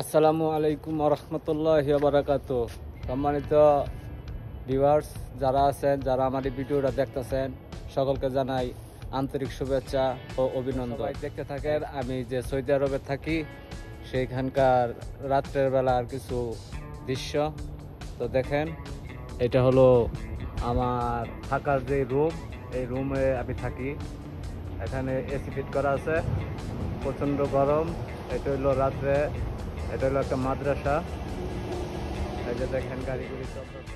আসসালামু আলাইকুম রহমতুল্লাহি ওয়া বারাকাতুহু। সম্মানিত ভিউয়ার্স যারা আছেন, যারা আমার এই ভিডিওটা দেখতেছেন, সকলকে জানাই আন্তরিক শুভেচ্ছা ও অভিনন্দন। সবাই দেখতে থাকেন আমি যে সৌদি আরবে থাকি সেইখানকার রাত্রের বেলার কিছু দৃশ্য। তো দেখেন, এটা হলো আমার থাকার যে রুম, এই রুমে আমি থাকি। এখানে এসি ফিট করা আছে, প্রচণ্ড গরম। এটা হলো রাত্রে, এটা হলো একটা মাদ্রাসা। এই যে দেখেন গাড়িগুলি চলতেছে।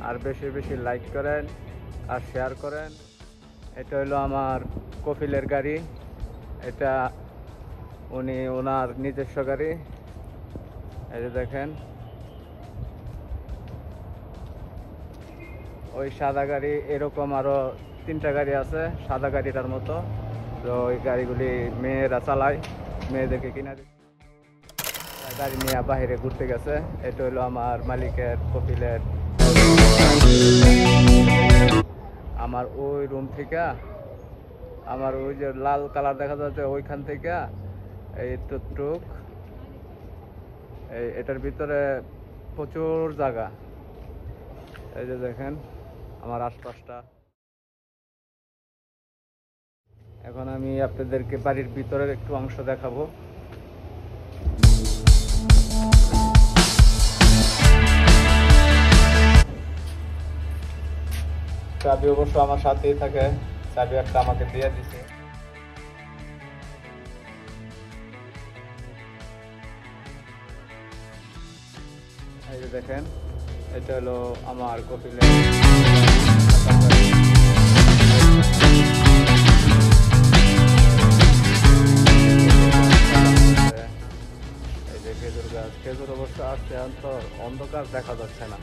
আর বেশি বেশি লাইক করেন আর শেয়ার করেন। এটা হলো আমার কফিলের গাড়ি, এটা উনি ওনার নিজস্ব গাড়ি। এই যে দেখেন, ওই সাদা গাড়ি, এরকম আরো 3টা গাড়ি আছে সাদা গাড়িটার মতো। তো ওই গাড়িগুলি মেয়েরা চালায়, মেয়েদেরকে কিনা গাড়ি নিয়ে বাইরে ঘুরতে গেছে। এটা হলো আমার মালিকের কপিলের। আমার ওই রুম থেকে, আমার ওই যে লাল কালার দেখা যাচ্ছে, ওইখান থেকে এই টুক এটার ভিতরে প্রচুর জায়গা। এই যে দেখেন আমার আশপাশটা। এখন আমি আপনাদেরকে বাড়ির ভিতরের একটু অংশ দেখাবো। চাবি অবশ্য আমার সাথেই থাকে, চাবি একটা আমাকে দিয়ে দিছে। এই যে দেখেন, এটা হলো আমার কপিলের। এই যে খেজুর গাছ, খেজুর অবশ্য আসছে, অন্ধকার দেখা যাচ্ছে না।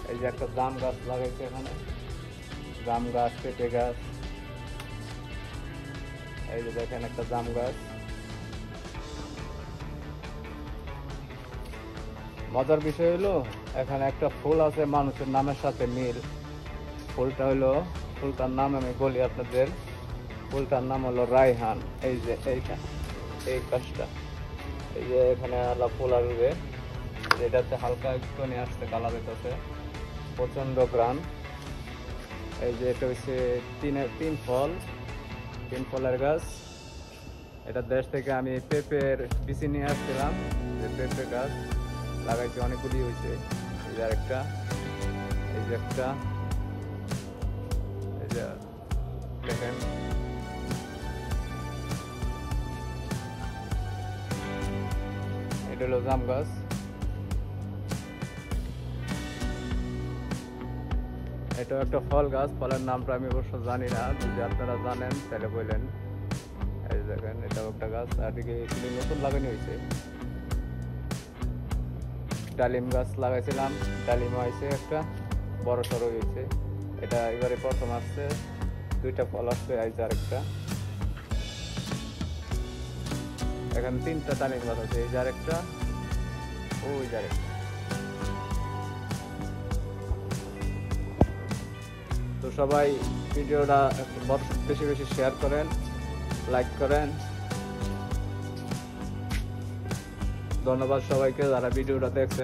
এই যে একটা জাম গাছ লাগাইছে এখানে, জাম গাছ, পেঁপে গাছ। এই যে দেখেন একটা জাম গাছ। মজার বিষয় হলো এখানে একটা ফুল আছে মানুষের নামের সাথে মিল। ফুলটা হলো, ফুলটার নাম আমি বলি আপনাদের, ফুলটার নাম হলো রায়হান। এই যে এইটা, এই গাছটা, এই যে এখানে ফুল আসবে, এটাতে হালকা একটু নিয়ে আসতে কালার হইতেছে, প্রচন্ড গ্রান। এই যে এটা হচ্ছে তিন ফলের গাছ। এটা দেশ থেকে আমি পেঁপের বিচি নিয়ে আসছিলাম। যে পেঁপে গাছ লাগাইছে, অনেকগুলি হয়েছে। এই যে আরেকটা, এই যে একটা, এই যে দেখেন। এটা হলো জাম গাছ। এটা একটা ফল গাছ, ফলের নামটা আমি অবশ্য জানি না, যদি আপনারা জানেন তাহলে বললেন। এই দেখেন, এটাও একটা গাছ, আর দিকে নতুন লাগানো হয়েছে। ডালিম গাছ লাগাইছিলাম, ডালিম হয়েছে একটা, বড় সড়ো হয়েছে। এটা এবারে প্রথম আসছে, 2টা ফল আসছে, আইছে আরেকটা। এখানে 3টা ডালিম গাছ আছে, এই যে আরেকটা, ওই যে আরেকটা। তো সবাই ভিডিওটা বেশি বেশি শেয়ার করেন, লাইক করেন। ধন্যবাদ সবাইকে যারা ভিডিওটা দেখছেন।